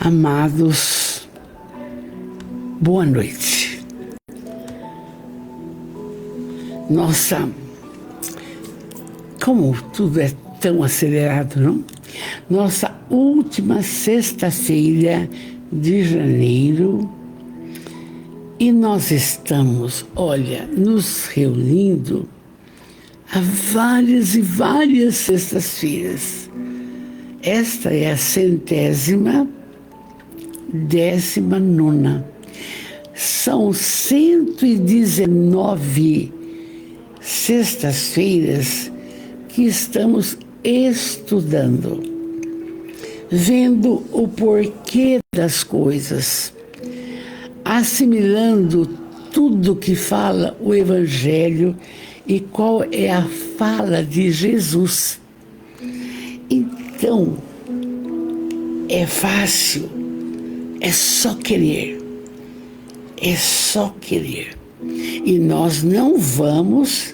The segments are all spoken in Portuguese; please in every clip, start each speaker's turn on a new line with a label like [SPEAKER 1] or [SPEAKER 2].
[SPEAKER 1] Amados, boa noite. Nossa, como tudo é tão acelerado, não? Nossa última sexta-feira de janeiro e nós estamos, olha, nos reunindo há várias e várias sextas-feiras. Esta é a 119ª. São 119 sextas-feiras que estamos estudando, vendo o porquê das coisas, assimilando tudo que fala o Evangelho e qual é a fala de Jesus. Então, é fácil, é só querer. É só querer. E nós não vamos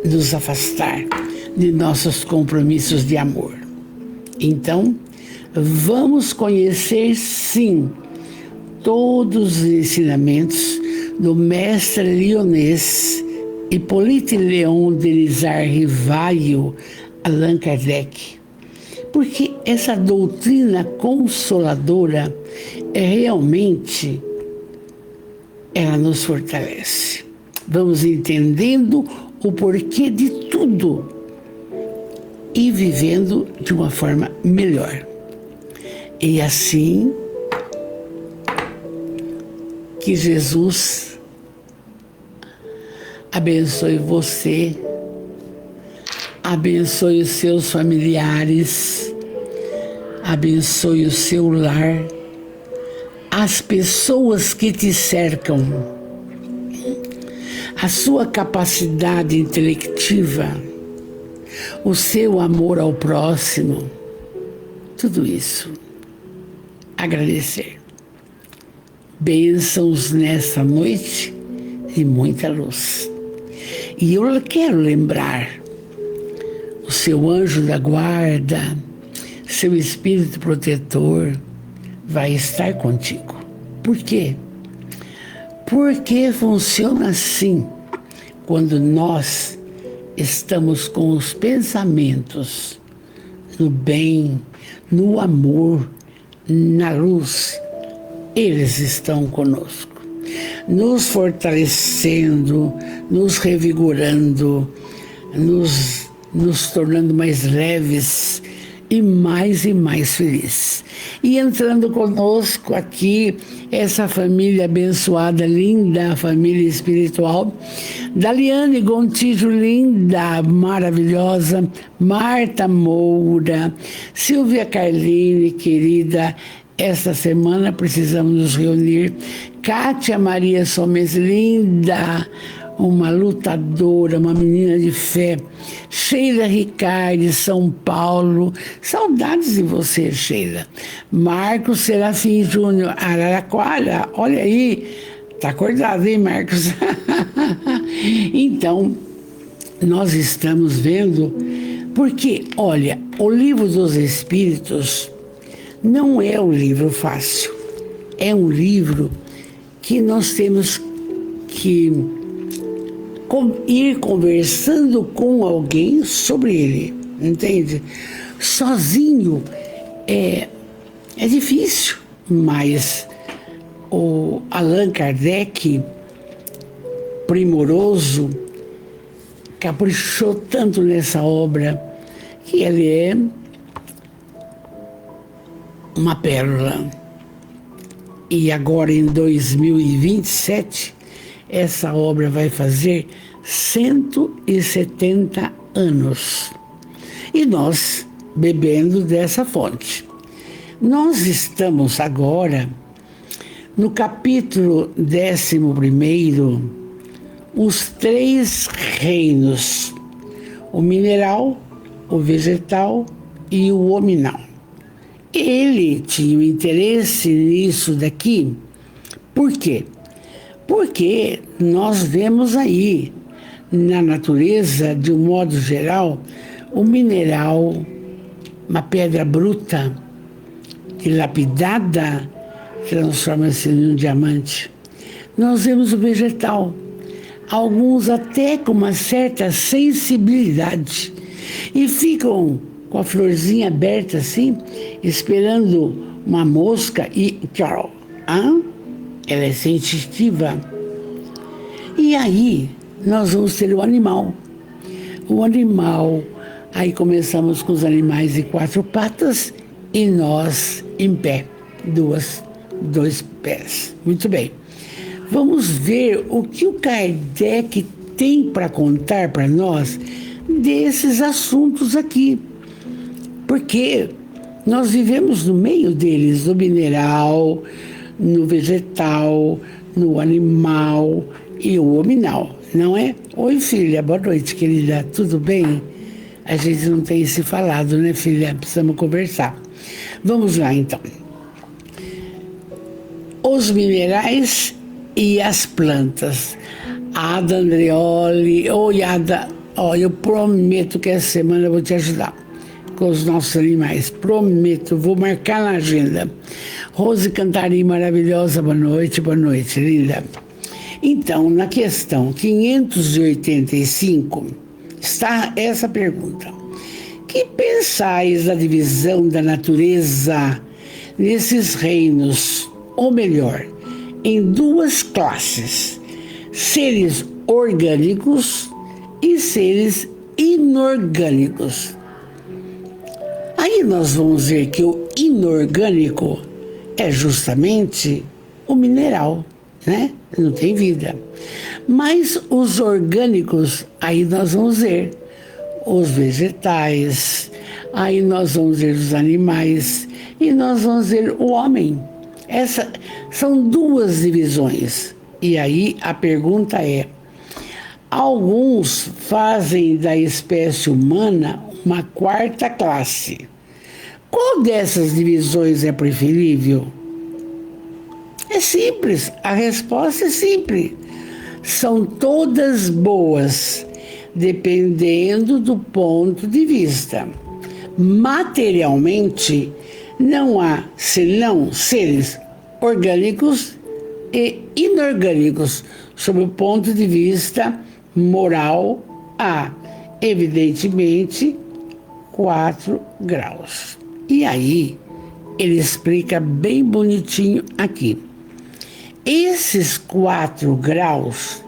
[SPEAKER 1] nos afastar de nossos compromissos de amor. Então, vamos conhecer, sim, todos os ensinamentos do mestre lyonês Hippolyte Léon Denisard Rivaio Allan Kardec, porque essa doutrina consoladora realmente ela nos fortalece. Vamos entendendo o porquê de tudo e vivendo de uma forma melhor. E assim que Jesus abençoe você, abençoe os seus familiares, abençoe o seu lar, as pessoas que te cercam, a sua capacidade intelectiva, o seu amor ao próximo, tudo isso. Agradecer. Bênçãos nessa noite de muita luz. E eu quero lembrar o seu anjo da guarda, seu espírito protetor vai estar contigo. Por quê? Porque funciona assim quando nós estamos com os pensamentos no bem, no amor, na luz. Eles estão conosco, nos fortalecendo, nos revigorando, nos tornando mais leves e mais felizes. E entrando conosco aqui, essa família abençoada, linda, família espiritual, Daliane Gontijo, linda, maravilhosa, Marta Moura, Silvia Carline, querida, esta semana precisamos nos reunir, Kátia Maria Somes, linda, uma lutadora, uma menina de fé, Sheila Ricardi, São Paulo, saudades de você, Sheila. Marcos Serafim Júnior, Araraquara, olha aí, tá acordado, hein, Marcos? Então, nós estamos vendo, porque, olha, o Livro dos Espíritos não é um livro fácil, é um livro que nós temos que ir conversando com alguém sobre ele, entende? Sozinho é difícil, mas o Allan Kardec, primoroso, caprichou tanto nessa obra que ele é uma pérola. E agora em 2027, essa obra vai fazer 170 anos. E nós bebendo dessa fonte. Nós estamos agora no capítulo 11º, os 3 reinos, o mineral, o vegetal e o hominal. Ele tinha um interesse nisso daqui, por quê? Porque nós vemos aí, na natureza, de um modo geral, o mineral, uma pedra bruta, dilapidada transforma-se em um diamante. Nós vemos o vegetal, alguns até com uma certa sensibilidade, e ficam com a florzinha aberta assim, esperando uma mosca e tchau. Ela é sensitiva. E aí nós vamos ter o animal. O animal, aí começamos com os animais de 4 patas e nós em pé, 2 pés. Muito bem. Vamos ver o que o Kardec tem para contar para nós desses assuntos aqui. Porque nós vivemos no meio deles, no mineral, no vegetal, no animal e o hominal, não é? Oi, filha, boa noite, querida, tudo bem? A gente não tem se falado, né, filha? Precisamos conversar. Vamos lá, então. Os minerais e as plantas. Ada Andreoli, oi, Ada, eu prometo que essa semana eu vou te ajudar com os nossos animais, prometo, vou marcar na agenda. Rose Cantarim, maravilhosa, boa noite, linda. Então, na questão 585, está essa pergunta. Que pensais da divisão da natureza nesses reinos, ou melhor, em 2 classes, seres orgânicos e seres inorgânicos? Aí nós vamos ver que o inorgânico é justamente o mineral, né? Não tem vida. Mas os orgânicos, aí nós vamos ver os vegetais, aí nós vamos ver os animais e nós vamos ver o homem. Essas são 2 divisões. E aí a pergunta é: alguns fazem da espécie humana uma 4ª classe. Qual dessas divisões é preferível? É simples, a resposta é simples. São todas boas, dependendo do ponto de vista. Materialmente, não há senão seres orgânicos e inorgânicos. Sob o ponto de vista moral, há, evidentemente, 4 graus. E aí, ele explica bem bonitinho aqui. Esses 4 graus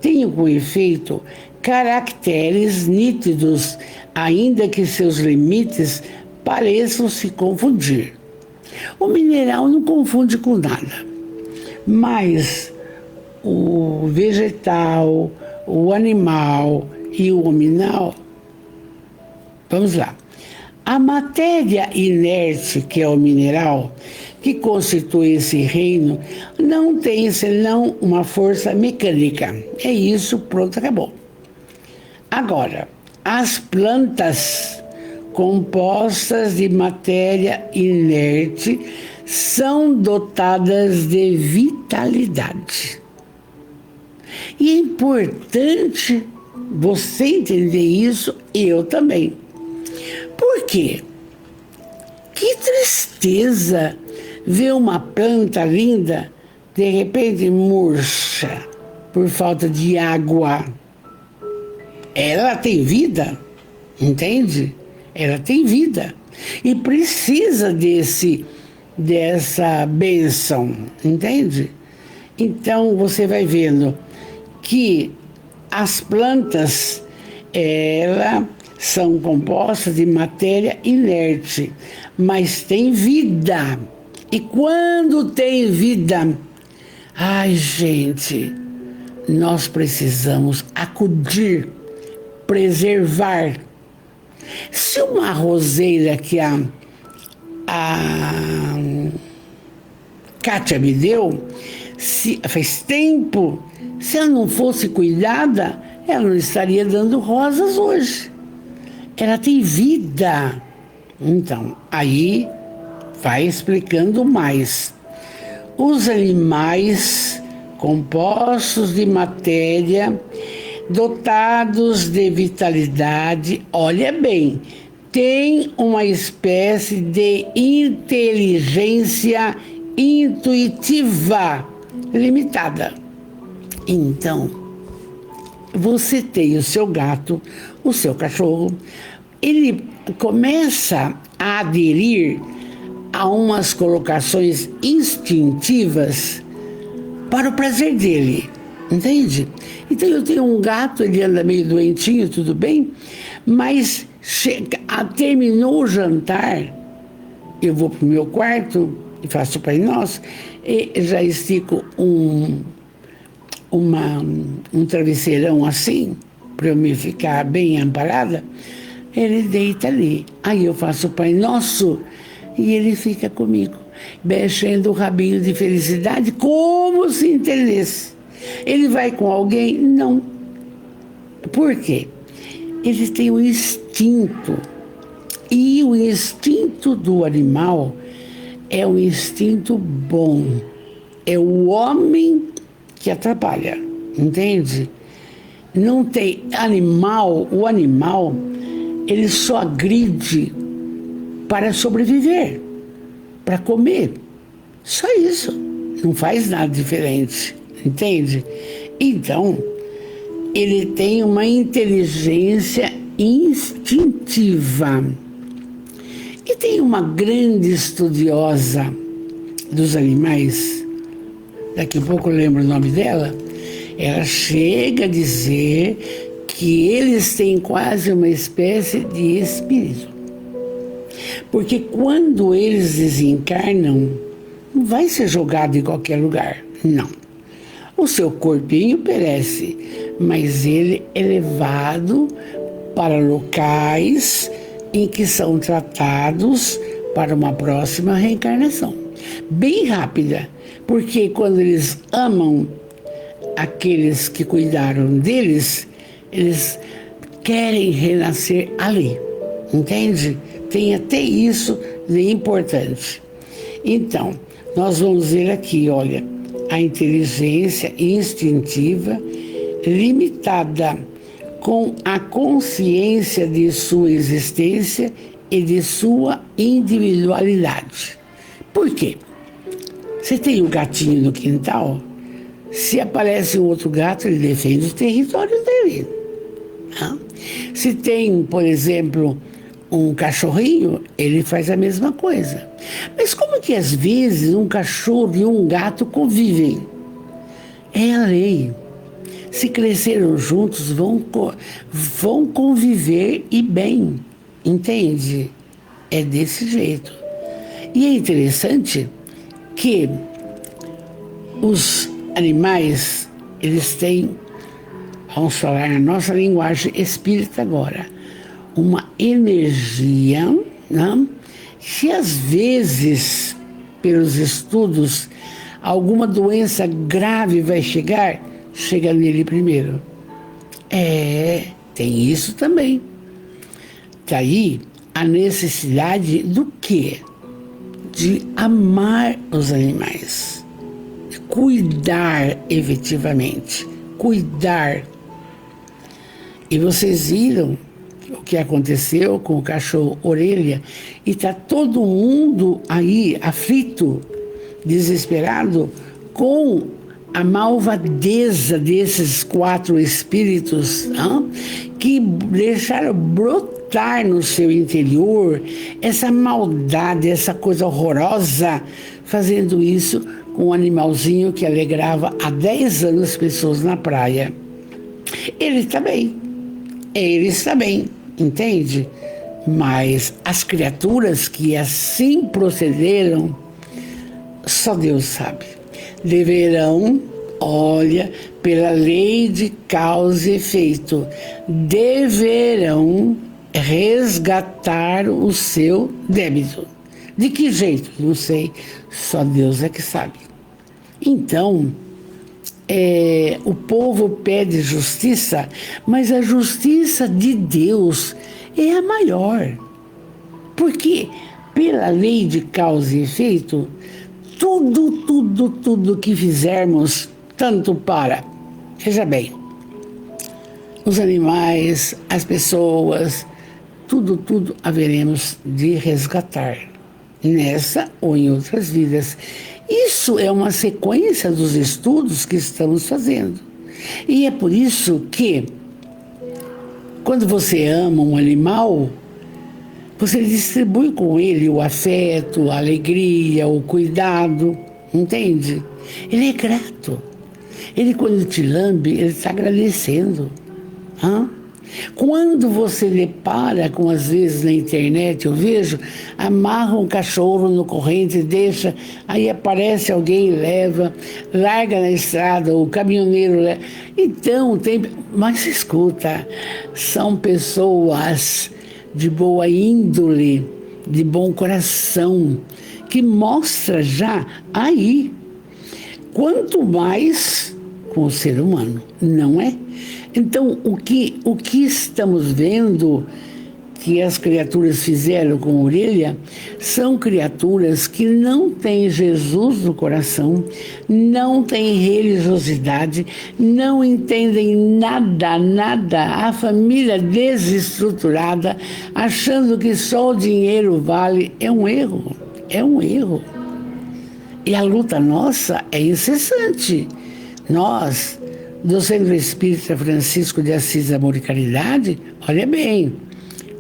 [SPEAKER 1] têm como efeito caracteres nítidos, ainda que seus limites pareçam se confundir. O mineral não confunde com nada, mas o vegetal, o animal e o hominal, vamos lá. A matéria inerte, que é o mineral, que constitui esse reino, não tem senão uma força mecânica. É isso, pronto, acabou. Agora, as plantas compostas de matéria inerte são dotadas de vitalidade. E é importante você entender isso, e eu também. Por quê? Que tristeza ver uma planta linda, de repente murcha por falta de água. Ela tem vida, entende? Ela tem vida e precisa dessa bênção, entende? Então você vai vendo que as plantas, elas são compostas de matéria inerte, mas tem vida. E quando tem vida, ai gente, nós precisamos acudir, preservar. Se uma roseira que a Kátia me deu, faz tempo, se ela não fosse cuidada, ela não estaria dando rosas hoje. Ela tem vida. Então, aí vai explicando mais. Os animais compostos de matéria, dotados de vitalidade, olha bem, tem uma espécie de inteligência intuitiva limitada. Então, você tem o seu gato, o seu cachorro, ele começa a aderir a umas colocações instintivas para o prazer dele, entende? Então eu tenho um gato, ele anda meio doentinho, tudo bem, mas terminou o jantar, eu vou para o meu quarto e faço o Pai Nosso, e já estico um travesseirão assim, para eu me ficar bem amparada, ele deita ali. Aí eu faço o Pai Nosso e ele fica comigo, mexendo o rabinho de felicidade, como se entendesse. Ele vai com alguém? Não. Por quê? Ele tem um instinto. E o instinto do animal é um instinto bom. É o homem que atrapalha, entende? Não tem animal, o animal, ele só agride para sobreviver, para comer. Só isso. Não faz nada diferente, entende? Então, ele tem uma inteligência instintiva. E tem uma grande estudiosa dos animais, daqui a pouco eu lembro o nome dela, ela chega a dizer que eles têm quase uma espécie de espírito. Porque quando eles desencarnam, não vai ser jogado em qualquer lugar, não. O seu corpinho perece, mas ele é levado para locais em que são tratados para uma próxima reencarnação. Bem rápida, porque quando eles amam aqueles que cuidaram deles, eles querem renascer ali, entende? Tem até isso de importante. Então, nós vamos ver aqui, olha, a inteligência instintiva limitada com a consciência de sua existência e de sua individualidade. Por quê? Você tem um gatinho no quintal, se aparece um outro gato, ele defende o território dele. Se tem, por exemplo, um cachorrinho, ele faz a mesma coisa. Mas como que às vezes um cachorro e um gato convivem? É a lei. Se cresceram juntos, vão conviver e bem, entende? É desse jeito. E é interessante que os animais, eles têm, vamos falar na nossa linguagem espírita agora, uma energia, né? Que às vezes, pelos estudos, alguma doença grave vai chegar, chega nele primeiro. Tem isso também. Daí a necessidade do quê? De amar os animais. De cuidar efetivamente. Cuidar. E vocês viram o que aconteceu com o cachorro Orelha, e está todo mundo aí aflito, desesperado, com a malvadeza desses 4 espíritos que deixaram brotar no seu interior essa maldade, essa coisa horrorosa, fazendo isso com um animalzinho que alegrava há 10 anos as pessoas na praia. Ele está bem. Eles também, entende? Mas as criaturas que assim procederam, só Deus sabe. Deverão, olha, pela lei de causa e efeito, deverão resgatar o seu débito. De que jeito? Não sei, só Deus é que sabe. Então, o povo pede justiça, mas a justiça de Deus é a maior. Porque, pela lei de causa e efeito, tudo que fizermos, tanto para, veja bem, os animais, as pessoas, tudo haveremos de resgatar, nessa ou em outras vidas. Isso é uma sequência dos estudos que estamos fazendo. E é por isso que, quando você ama um animal, você distribui com ele o afeto, a alegria, o cuidado, entende? Ele é grato. Ele, quando te lambe, ele está agradecendo. Hã? Quando você depara com, às vezes na internet, eu vejo, amarra um cachorro no corrente, deixa, aí aparece alguém, leva, larga na estrada, o caminhoneiro leva. Então, mas escuta, são pessoas de boa índole, de bom coração, que mostra já aí, quanto mais com o ser humano, não é? Então, o que estamos vendo que as criaturas fizeram com a orelha são criaturas que não têm Jesus no coração, não têm religiosidade, não entendem nada, a família desestruturada, achando que só o dinheiro vale, é um erro. E a luta nossa é incessante. Nós, do Centro Espírita Francisco de Assis Amor e Caridade, olha bem,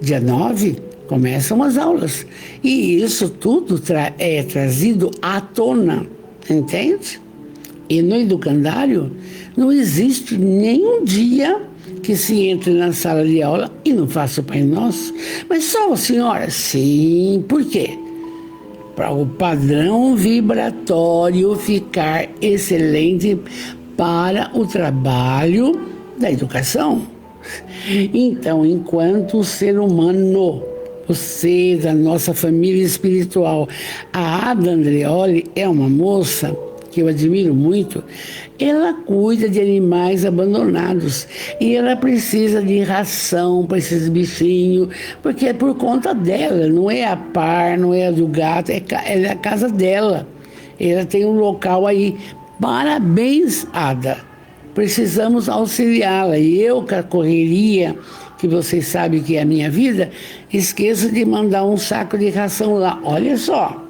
[SPEAKER 1] dia 9 começam as aulas. E isso tudo é trazido à tona, entende? E no educandário não existe nenhum dia que se entre na sala de aula e não faça o Pai Nosso. Mas só a senhora? Sim, por quê? Para o padrão vibratório ficar excelente para o trabalho da educação. Então, enquanto o ser humano, você da nossa família espiritual, a Ada Andreoli é uma moça que eu admiro muito, ela cuida de animais abandonados e ela precisa de ração para esses bichinhos, porque é por conta dela, não é a par, não é a do gato, é a casa dela. Ela tem um local aí. Parabéns, Ada. Precisamos auxiliá-la. E eu, com a correria, que vocês sabem que é a minha vida, esqueço de mandar um saco de ração lá. Olha só.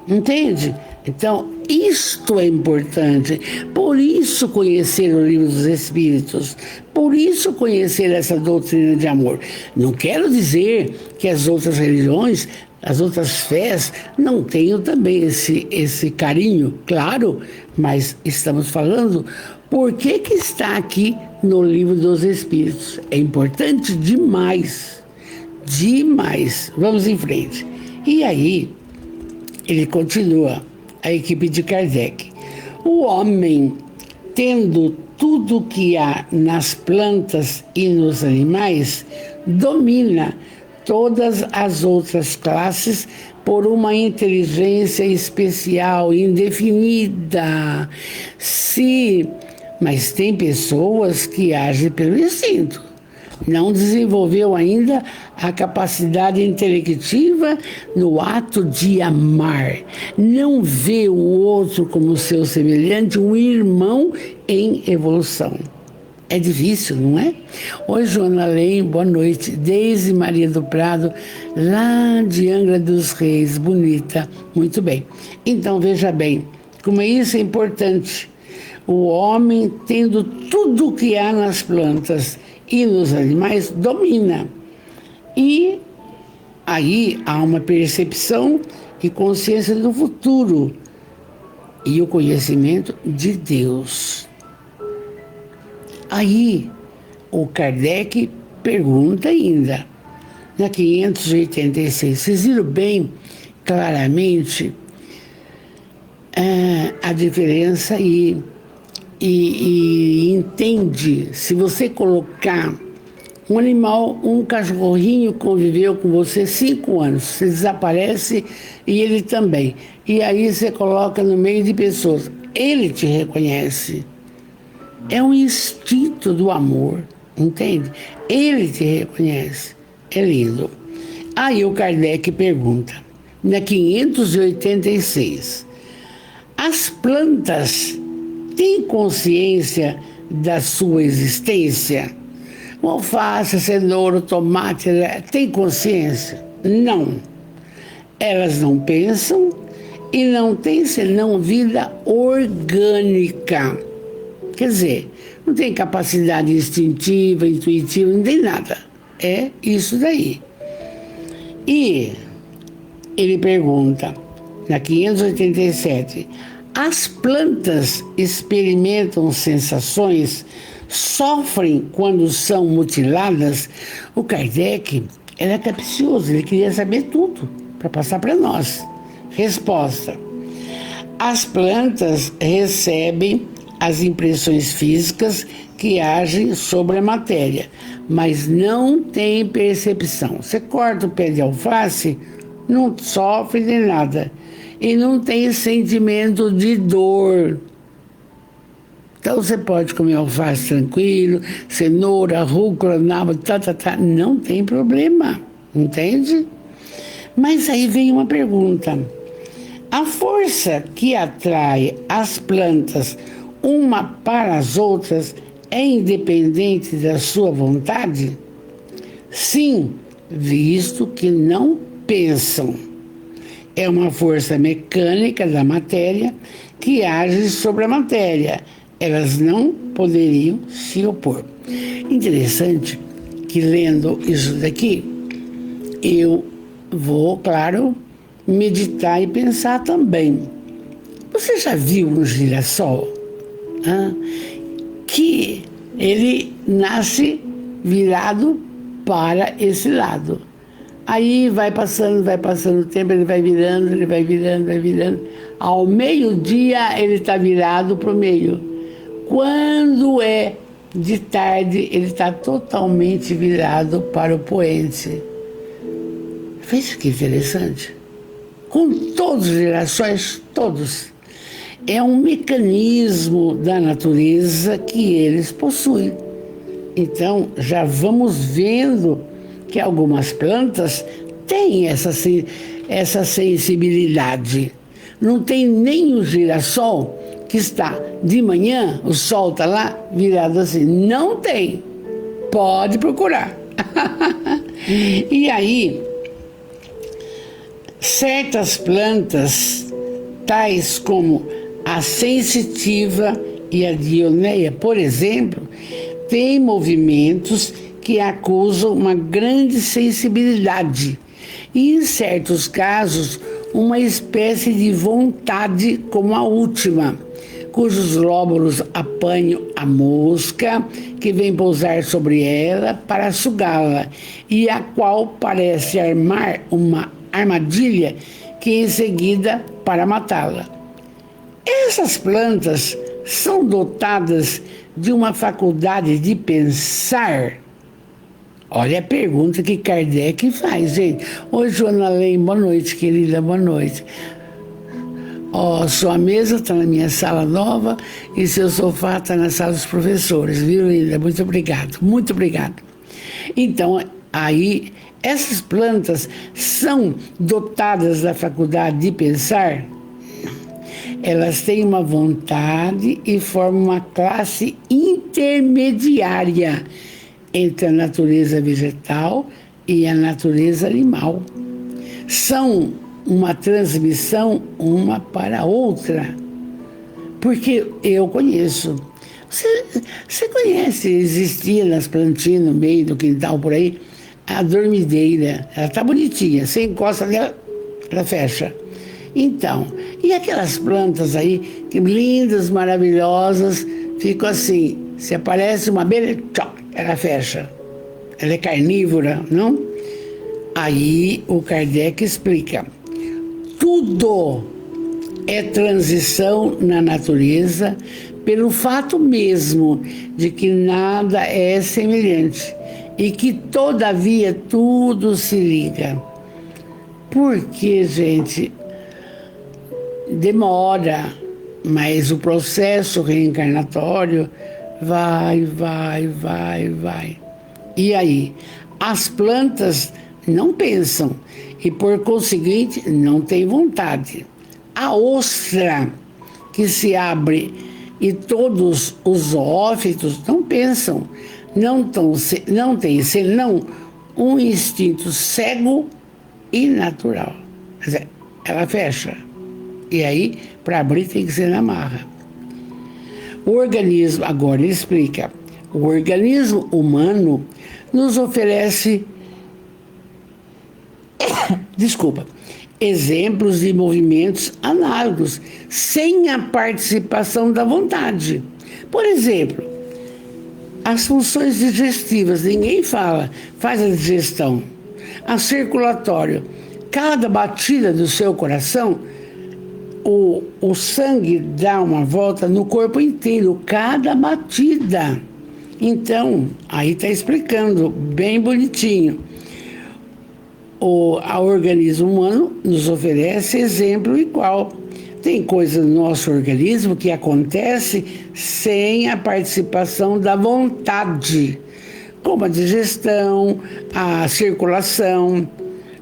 [SPEAKER 1] Entende? Então, isto é importante. Por isso conhecer o Livro dos Espíritos. Por isso conhecer essa doutrina de amor. Não quero dizer que as outras religiões, as outras fés, não tenham também esse carinho, claro, mas estamos falando por que está aqui no Livro dos Espíritos. É importante demais, demais. Vamos em frente. E aí, ele continua, a equipe de Kardec. O homem, tendo tudo que há nas plantas e nos animais, domina todas as outras classes por uma inteligência especial, indefinida. Mas tem pessoas que agem pelo instinto. Não desenvolveu ainda a capacidade intelectiva no ato de amar. Não vê o outro como seu semelhante, um irmão em evolução. É difícil, não é? Oi, Joana Leim, boa noite. Deise Maria do Prado, lá de Angra dos Reis, bonita. Muito bem. Então, veja bem, como isso é importante. O homem, tendo tudo o que há nas plantas e nos animais, domina. E aí há uma percepção e consciência do futuro e o conhecimento de Deus. Aí o Kardec pergunta ainda, na 586, vocês viram bem claramente a diferença e entende, se você colocar um animal, um cachorrinho conviveu com você 5 anos, você desaparece e ele também. E aí você coloca no meio de pessoas, ele te reconhece. É um instinto do amor, entende? Ele te reconhece. É lindo. Aí o Kardec pergunta, na 586, as plantas têm consciência da sua existência? O alface, a cenoura, o tomate, tem consciência? Não. Elas não pensam e não têm senão vida orgânica. Quer dizer, não tem capacidade instintiva, intuitiva, não tem nada. É isso daí. E ele pergunta, na 587, as plantas experimentam sensações, sofrem quando são mutiladas? O Kardec era capcioso, ele queria saber tudo para passar para nós. Resposta: as plantas recebem as impressões físicas que agem sobre a matéria, mas não têm percepção. Você corta o pé de alface, não sofre de nada e não tem sentimento de dor. Então você pode comer alface tranquilo, cenoura, rúcula, nabo, não tem problema, entende? Mas aí vem uma pergunta. A força que atrai as plantas uma para as outras é independente da sua vontade? Sim, visto que não pensam. É uma força mecânica da matéria que age sobre a matéria. Elas não poderiam se opor. Interessante que, lendo isso daqui, eu vou, claro, meditar e pensar também. Você já viu um girassol? Que ele nasce virado para esse lado. Aí vai passando o tempo, ele vai virando. Ao meio-dia ele está virado para o meio. Quando é de tarde, ele está totalmente virado para o poente. Veja que interessante. Com todos os girassóis, todos. É um mecanismo da natureza que eles possuem. Então, já vamos vendo que algumas plantas têm essa sensibilidade. Não tem nem o girassol que está de manhã, o sol está lá virado assim. Não tem. Pode procurar. E aí, certas plantas, tais como a sensitiva e a dioneia, por exemplo, têm movimentos que acusam uma grande sensibilidade e, em certos casos, uma espécie de vontade como a última, cujos lóbulos apanham a mosca que vem pousar sobre ela para sugá-la e a qual parece armar uma armadilha que em seguida para matá-la. Essas plantas são dotadas de uma faculdade de pensar. Olha a pergunta que Kardec faz, gente. Oi, Joana Lem, boa noite, querida, boa noite. Sua mesa está na minha sala nova e seu sofá está na sala dos professores, viu, linda? Muito obrigado, muito obrigado. Então, aí, essas plantas são dotadas da faculdade de pensar. Elas têm uma vontade e formam uma classe intermediária entre a natureza vegetal e a natureza animal. São uma transmissão uma para a outra. Porque eu conheço. Você conhece, existia nas plantinhas no meio do quintal por aí, a dormideira. Ela está bonitinha, você encosta nela, ela fecha. Então, e aquelas plantas aí, que lindas, maravilhosas, ficam assim, se aparece uma abelha, tchau, ela fecha. Ela é carnívora, não? Aí o Kardec explica. Tudo é transição na natureza pelo fato mesmo de que nada é semelhante e que, todavia, tudo se liga. Porque, gente, demora, mas o processo reencarnatório vai. E aí, as plantas não pensam e, por conseguinte, não têm vontade. A ostra que se abre e todos os zoófitos não pensam, não tem senão um instinto cego e natural. Quer dizer, ela fecha. E aí, para abrir, tem que ser na marra. O organismo, agora ele explica, o organismo humano nos oferece, exemplos de movimentos análogos, sem a participação da vontade. Por exemplo, as funções digestivas, ninguém faz a digestão. A circulatória, cada batida do seu coração, o sangue dá uma volta no corpo inteiro, cada batida. Então, aí está explicando bem bonitinho. O organismo humano nos oferece exemplo igual. Tem coisa no nosso organismo que acontece sem a participação da vontade, como a digestão, a circulação.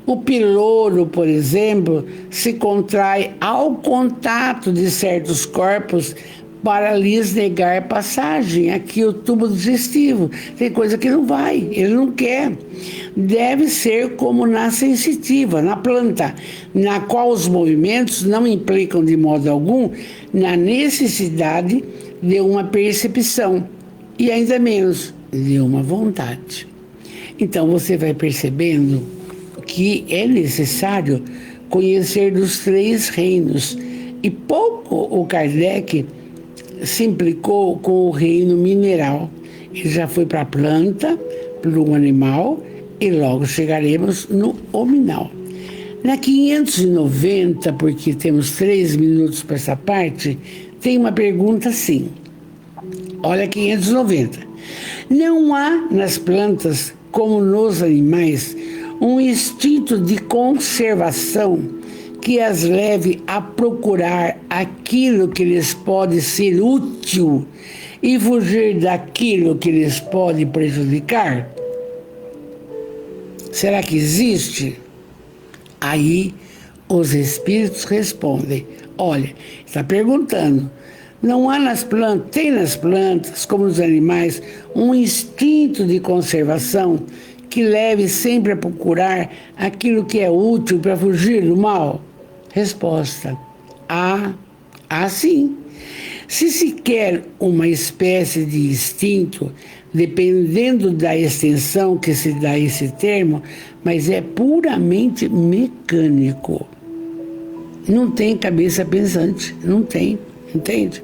[SPEAKER 1] O piloro, por exemplo, se contrai ao contato de certos corpos para lhes negar passagem. Aqui o tubo digestivo, tem coisa que não vai, ele não quer. Deve ser como na sensitiva, na planta, na qual os movimentos não implicam de modo algum na necessidade de uma percepção e ainda menos de uma vontade. Então você vai percebendo que é necessário conhecer dos 3 reinos. E pouco o Kardec se implicou com o reino mineral. Ele já foi para a planta, para o animal, e logo chegaremos no hominal. Na 590, porque temos 3 minutos para essa parte, tem uma pergunta assim. Olha 590. Não há nas plantas, como nos animais, um instinto de conservação que as leve a procurar aquilo que lhes pode ser útil e fugir daquilo que lhes pode prejudicar? Será que existe? Aí os espíritos respondem, olha, está perguntando, não há nas plantas, tem nas plantas, como nos animais, um instinto de conservação que leve sempre a procurar aquilo que é útil para fugir do mal? Resposta: há sim. Se quer uma espécie de instinto, dependendo da extensão que se dá a esse termo, mas é puramente mecânico. Não tem cabeça pensante, não tem, entende?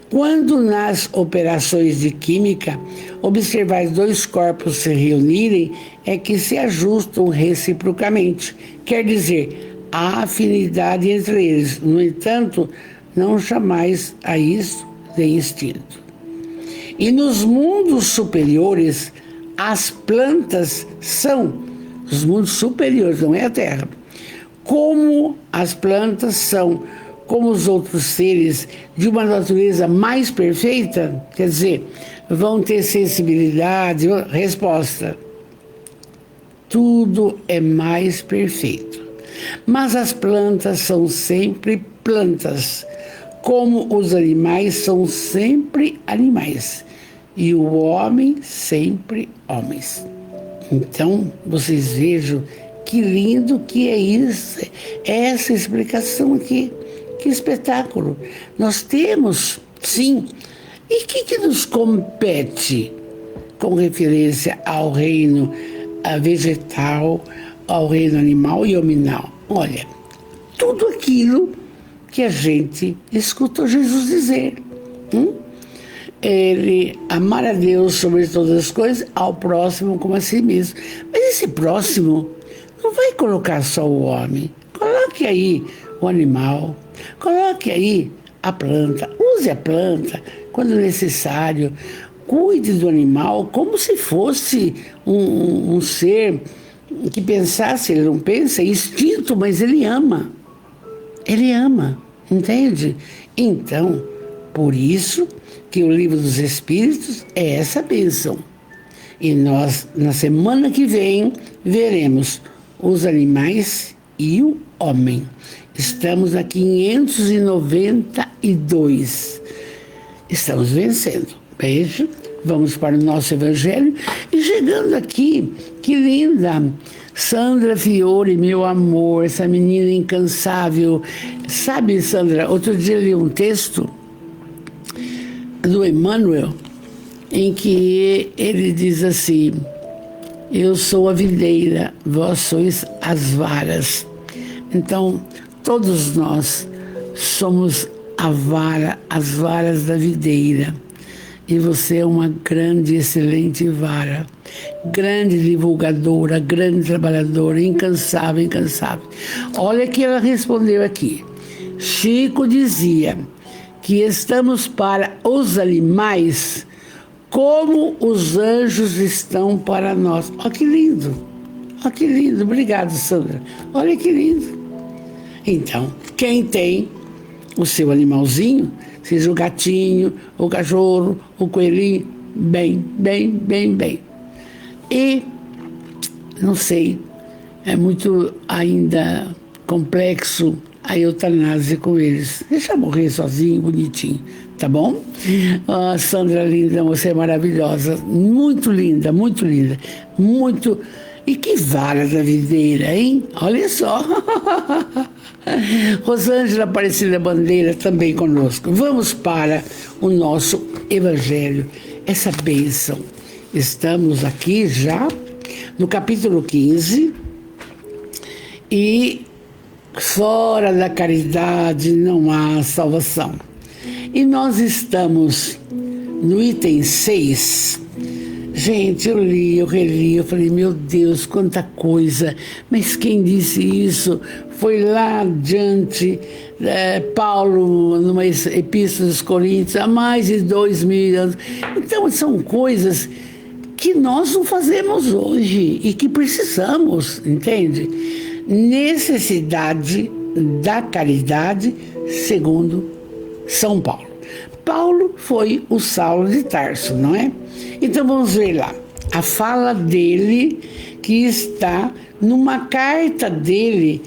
[SPEAKER 1] Quando nas operações de química observais 2 corpos se reunirem, é que se ajustam reciprocamente. Quer dizer, há afinidade entre eles. No entanto, não chamais a isso de instinto. E nos mundos superiores, as plantas são, os mundos superiores, não é a Terra, como as plantas são, como os outros seres de uma natureza mais perfeita, quer dizer, vão ter sensibilidade. Resposta: tudo é mais perfeito. Mas as plantas são sempre plantas, como os animais são sempre animais, e o homem sempre homens. Então, vocês vejam que lindo que é isso, essa explicação aqui. Que espetáculo! Nós temos, sim. E o que nos compete com referência ao reino vegetal, ao reino animal e hominal? Olha, tudo aquilo que a gente escutou Jesus dizer. Ele amar a Deus sobre todas as coisas, ao próximo como a si mesmo. Mas esse próximo não vai colocar só o homem. Coloque aí o animal, coloque aí a planta, use a planta quando necessário, cuide do animal como se fosse um ser que pensasse, ele não pensa, é instinto, mas ele ama, entende? Então, por isso que o Livro dos Espíritos é essa bênção. E nós, na semana que vem, veremos os animais e o homem. Estamos na 592. Estamos vencendo. Beijo. Vamos para o nosso evangelho. E chegando aqui, que linda! Sandra Fiore, meu amor, essa menina incansável. Sabe, Sandra, outro dia eu li um texto do Emmanuel, em que ele diz assim: eu sou a videira, vós sois as varas. Então, todos nós somos a vara, as varas da videira. E você é uma grande, excelente vara, grande divulgadora, grande trabalhadora, incansável, incansável. Olha que ela respondeu aqui. Chico dizia que estamos para os animais como os anjos estão para nós. Olha que lindo, olha que lindo. Obrigado, Sandra. Olha que lindo. Então, quem tem o seu animalzinho, seja o gatinho, o cachorro, o coelhinho, bem. E, não sei, é muito ainda complexo a eutanásia com eles. Deixa morrer sozinho, bonitinho, tá bom? Sandra linda, você é maravilhosa, muito linda, muito linda, muito... E que vara da videira, hein? Olha só. Rosângela Aparecida Bandeira também conosco. Vamos para o nosso evangelho, essa bênção. Estamos aqui já no capítulo 15 e fora da caridade não há salvação. E nós estamos no item 6. Gente, eu li, eu reli, eu falei, meu Deus, quanta coisa. Mas quem disse isso foi lá adiante, Paulo, numa epístola dos Coríntios, há mais de 2000 anos. Então, são coisas que nós não fazemos hoje e que precisamos, entende? Necessidade da caridade, segundo São Paulo. Paulo foi o Saulo de Tarso, não é? Então vamos ver lá, a fala dele que está numa carta dele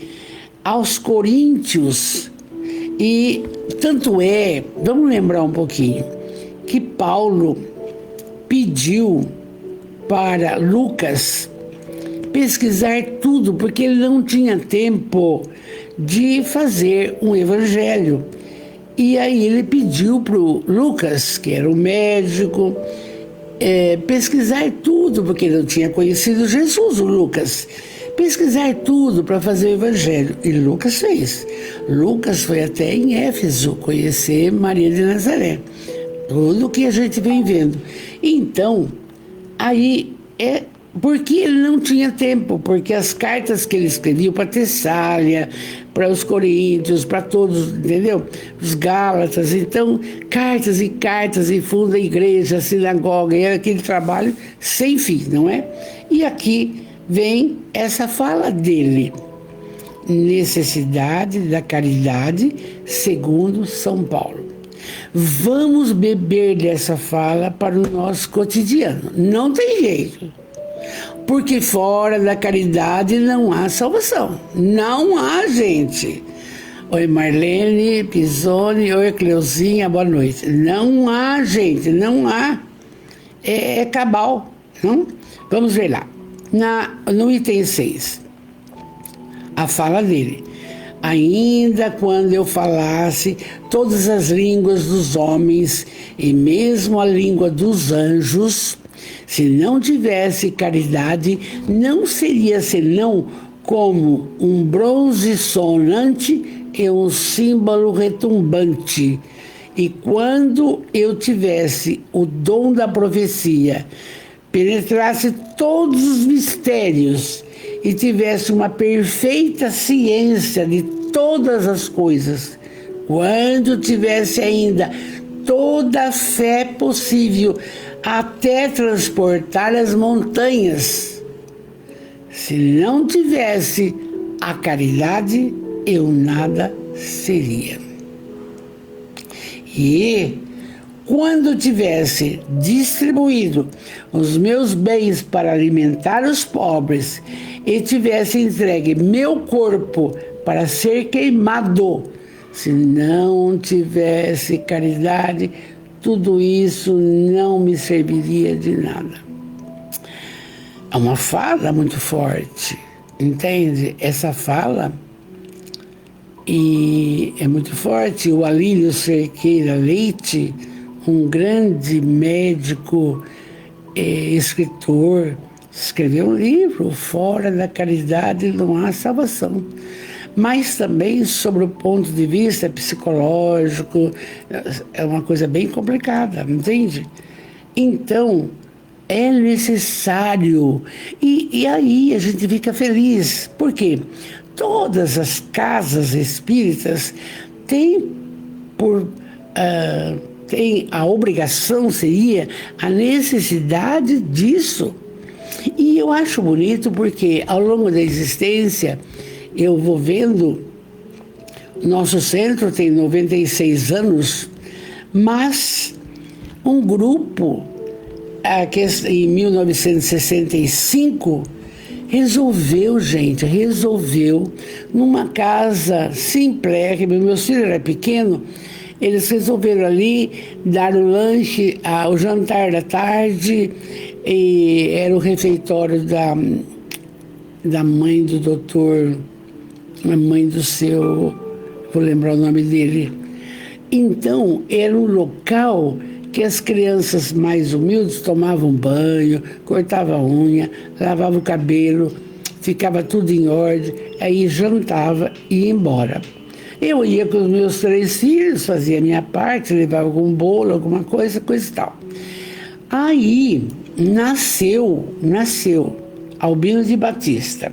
[SPEAKER 1] aos Coríntios. E tanto é, vamos lembrar um pouquinho, que Paulo pediu para Lucas pesquisar tudo, porque ele não tinha tempo de fazer um evangelho. E aí ele pediu para o Lucas, que era o médico, pesquisar tudo, porque ele não tinha conhecido Jesus, o Lucas. Pesquisar tudo para fazer o evangelho. E Lucas fez. Lucas foi até em Éfeso conhecer Maria de Nazaré. Tudo que a gente vem vendo. Então, aí porque ele não tinha tempo, porque as cartas que ele escrevia para Tessália, para os Coríntios, para todos, entendeu? Os Gálatas, então, cartas, e funda a igreja, a sinagoga, era aquele trabalho sem fim, não é? E aqui vem essa fala dele, necessidade da caridade, segundo São Paulo. Vamos beber dessa fala para o nosso cotidiano, não tem jeito. Porque fora da caridade não há salvação. Não há, gente. Oi, Marlene, Pisoni, oi, Cleuzinha, boa noite. Não há, gente, não há. É cabal, não? Vamos ver lá. No item 6, a fala dele. Ainda quando eu falasse todas as línguas dos homens e mesmo a língua dos anjos, se não tivesse caridade, não seria senão como um bronze sonante e um símbolo retumbante. E quando eu tivesse o dom da profecia, penetrasse todos os mistérios e tivesse uma perfeita ciência de todas as coisas, quando tivesse ainda toda a fé possível, até transportar as montanhas. Se não tivesse a caridade, eu nada seria. E quando tivesse distribuído os meus bens para alimentar os pobres e tivesse entregue meu corpo para ser queimado, se não tivesse caridade, tudo isso não me serviria de nada. É uma fala muito forte, entende? Essa fala e é muito forte. O Alírio Cerqueira Leite, um grande médico, escritor, escreveu um livro, Fora da Caridade Não Há Salvação. Mas também sobre o ponto de vista psicológico, é uma coisa bem complicada, entende? Então, é necessário. E aí a gente fica feliz. Por quê? Todas as casas espíritas têm tem a obrigação, seria a necessidade disso. E eu acho bonito porque ao longo da existência eu vou vendo, nosso centro tem 96 anos, mas um grupo em 1965 resolveu numa casa simplesma, meus filhos eram pequenos, eles resolveram ali dar o lanche, o jantar da tarde, e era o refeitório da mãe do doutor, a mãe do seu, vou lembrar o nome dele. Então, era um local que as crianças mais humildes tomavam banho, cortavam a unha, lavavam o cabelo, ficava tudo em ordem, aí jantava e ia embora. Eu ia com os meus 3 filhos, fazia a minha parte, levava algum bolo, alguma coisa e tal. Aí nasceu Albino de Batista.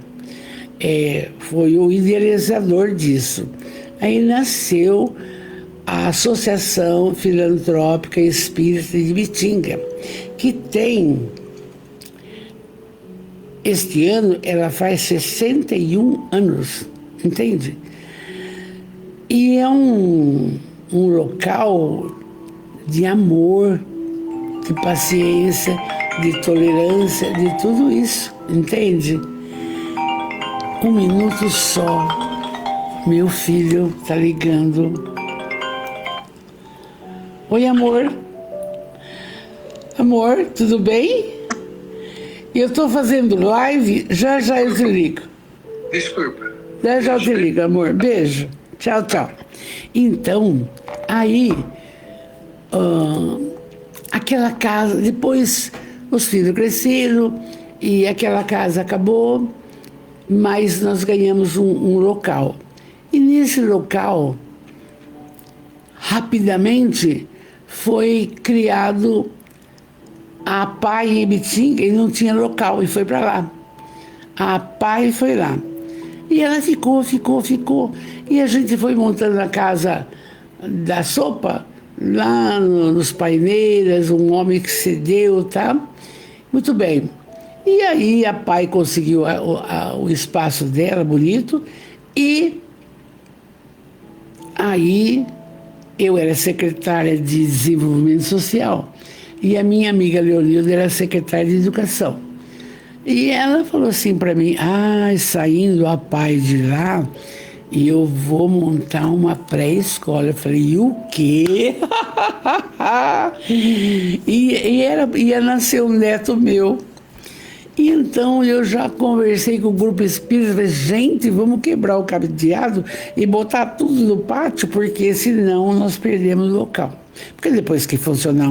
[SPEAKER 1] Foi o idealizador disso. Aí nasceu a Associação Filantrópica Espírita de Bitinga, que tem, este ano, ela faz 61 anos, entende? E é um local de amor, de paciência, de tolerância, de tudo isso, entende? 1 minuto só, meu filho tá ligando. Oi, amor. Amor, tudo bem? Eu tô fazendo live, já eu te ligo.
[SPEAKER 2] Desculpa.
[SPEAKER 1] Já eu te ligo, amor. Beijo. Tchau, tchau. Então, aí, aquela casa, depois os filhos cresceram e aquela casa acabou, mas nós ganhamos um local. E nesse local, rapidamente, foi criado a PAI em Bitinga, e não tinha local, e foi para lá. A PAI foi lá. E ela ficou. E a gente foi montando a casa da sopa, lá nos Paineiras, um homem que cedeu, tá? Muito bem. E aí a PAI conseguiu o espaço dela, bonito, e aí eu era secretária de Desenvolvimento Social e a minha amiga Leonilda era secretária de Educação. E ela falou assim para mim, saindo a PAI de lá, eu vou montar uma pré-escola. Eu falei, e o quê? Ia nascer um neto meu. E então eu já conversei com o grupo espírita, falei, gente, vamos quebrar o cadeado e botar tudo no pátio, porque senão nós perdemos o local. Porque depois que funcionar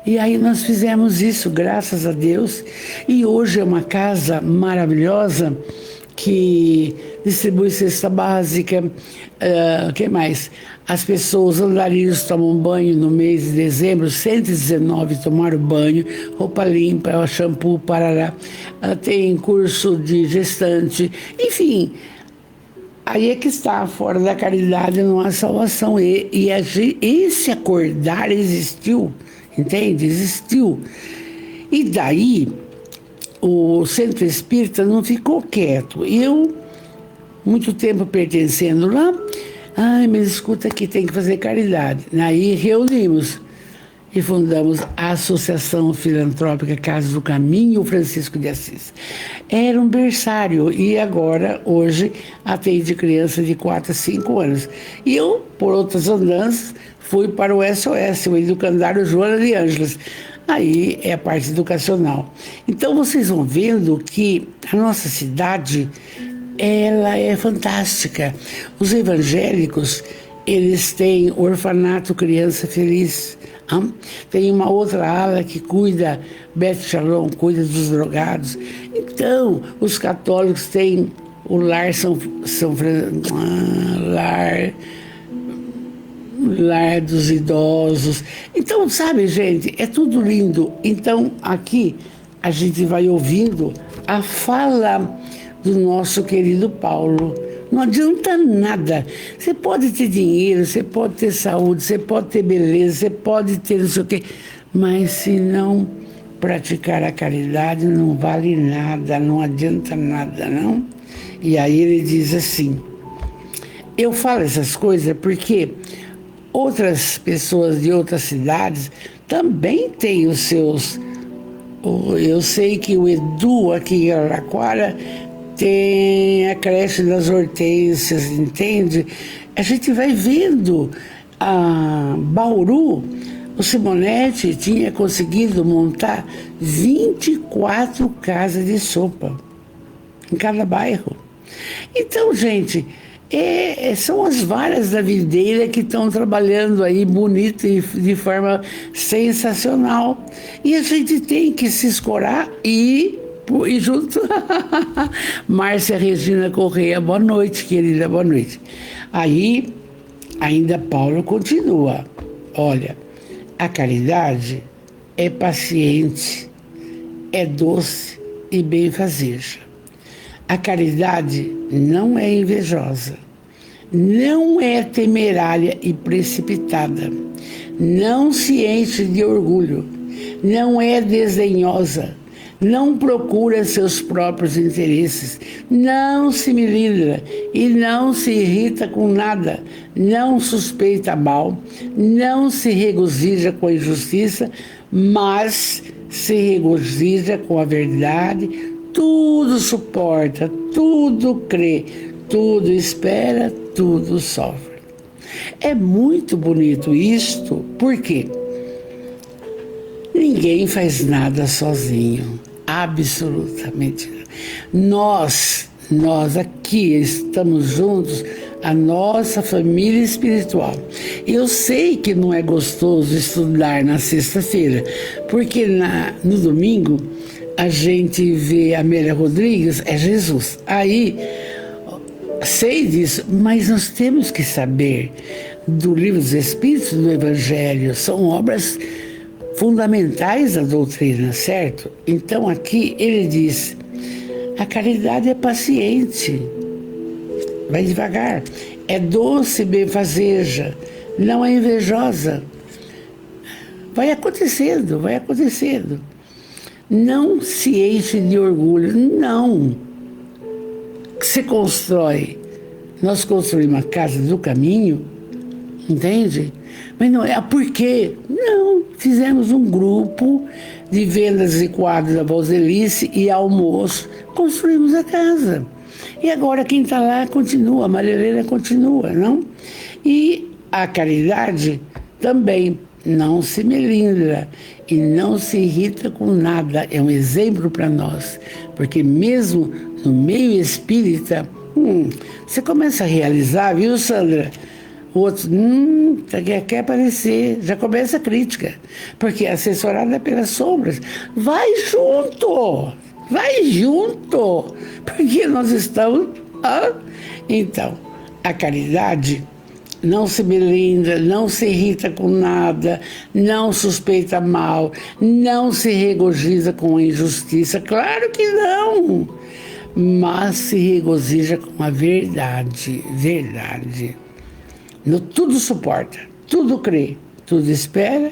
[SPEAKER 1] E aí nós fizemos isso, graças a Deus. E hoje é uma casa maravilhosa que distribui cesta básica. Que mais? As pessoas, andarilhos, tomam banho no mês de dezembro, 119 tomaram banho, roupa limpa, shampoo, parará. Tem curso de gestante, enfim. Aí é que está, fora da caridade não há salvação. Esse acordar existiu, entende? Existiu. E daí, o Centro Espírita não ficou quieto. Eu, muito tempo pertencendo lá, mas escuta aqui, tem que fazer caridade. Aí reunimos. e fundamos a Associação Filantrópica Casa do Caminho Francisco de Assis. Era um berçário e agora, hoje, atende criança de 4 a 5 anos. E eu, por outras andanças, fui para o SOS, o Educandário Joana de Ângeles. Aí é a parte educacional. Então vocês vão vendo que a nossa cidade, ela é fantástica. Os evangélicos, eles têm o Orfanato Criança Feliz. Tem uma outra ala que cuida, Beth Shalom, cuida dos drogados. Então, os católicos têm o Lar dos Idosos. Então, sabe, gente, é tudo lindo. Então, aqui a gente vai ouvindo a fala do nosso querido Paulo. Não adianta nada. Você pode ter dinheiro, você pode ter saúde, você pode ter beleza, você pode ter não sei o quê, mas se não praticar a caridade, não vale nada, não adianta nada, não. E aí ele diz assim, eu falo essas coisas porque outras pessoas de outras cidades também têm os seus... Eu sei que o Edu aqui em Araraquara tem a creche das hortênsias, entende? A gente vai vendo. A Bauru, o Simonetti tinha conseguido montar 24 casas de sopa em cada bairro. Então, gente, são as varas da videira que estão trabalhando aí bonito e de forma sensacional. E a gente tem que se escorar e junto. Márcia Regina Correia, boa noite, querida, boa noite. Aí, ainda Paulo continua. Olha, a caridade é paciente, é doce e benfazeja. A caridade não é invejosa, não é temerária e precipitada, não se enche de orgulho, não é desdenhosa, não procura seus próprios interesses, não se melindra e não se irrita com nada, não suspeita mal, não se regozija com a injustiça, mas se regozija com a verdade, tudo suporta, tudo crê, tudo espera, tudo sofre. É muito bonito isto, porque ninguém faz nada sozinho. Absolutamente. Nós aqui estamos juntos, a nossa família espiritual. Eu sei que não é gostoso estudar na sexta-feira, porque no domingo a gente vê a Amélia Rodrigues, é Jesus. Aí, sei disso, mas nós temos que saber do Livro dos Espíritos, do Evangelho, são obras fundamentais da doutrina, certo? Então aqui ele diz, a caridade é paciente, vai devagar, é doce, benfazeja, não é invejosa. Vai acontecendo, vai acontecendo. Não se enche de orgulho, não. Se constrói, nós construímos uma casa do caminho, entende? Mas não é por quê? Não, fizemos um grupo de vendas de quadros da Valselice e almoço, construímos a casa. E agora quem está lá continua, a Maria Helena continua, não? E a caridade também não se melindra e não se irrita com nada. É um exemplo para nós, porque mesmo no meio espírita, você começa a realizar, viu, Sandra? O outro, quer aparecer, já começa a crítica, porque é assessorada pelas sombras. Vai junto, porque nós estamos... Então, a caridade não se melindra, não se irrita com nada, não suspeita mal, não se regozija com a injustiça, claro que não, mas se regozija com a verdade. Tudo suporta, tudo crê, tudo espera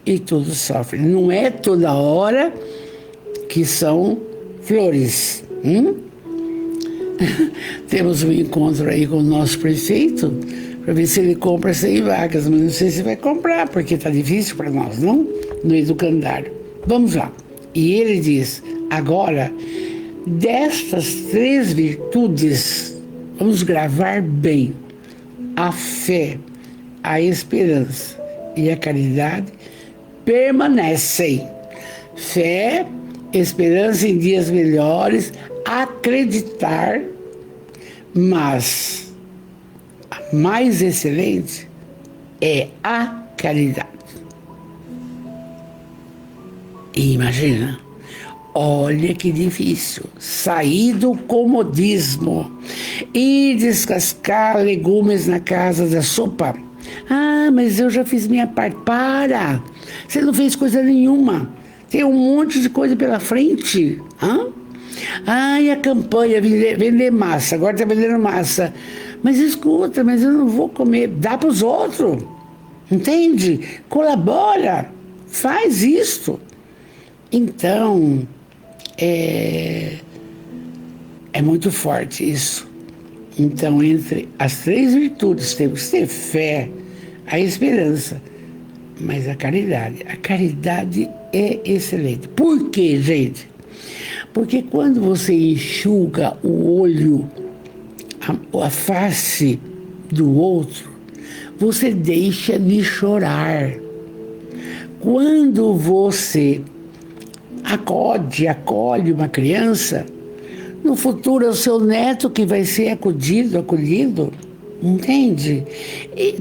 [SPEAKER 1] e tudo sofre. Não é toda hora que são flores. Temos um encontro aí com o nosso prefeito, para ver se ele compra 100 vagas, mas não sei se vai comprar, porque está difícil para nós, não? No educandário. Vamos lá. E ele diz, agora, destas 3 virtudes, vamos gravar bem, a fé, a esperança e a caridade permanecem. Fé, esperança em dias melhores, acreditar, mas a mais excelente é a caridade. E imagina, olha que difícil, sair do comodismo e descascar legumes na casa da sopa. Ah, mas eu já fiz minha parte. Para! Você não fez coisa nenhuma. Tem um monte de coisa pela frente. Hã? Ah, e a campanha, vender massa. Agora está vendendo massa. Mas escuta, mas eu não vou comer. Dá para os outros. Entende? Colabora. Faz isso. Então, é muito forte isso. Então, entre as 3 virtudes, temos que ter fé, a esperança, mas a caridade. A caridade é excelente. Por quê, gente? Porque quando você enxuga o olho, a face do outro, você deixa de chorar. Quando você acolhe uma criança, no futuro é o seu neto que vai ser acolhido, entende? E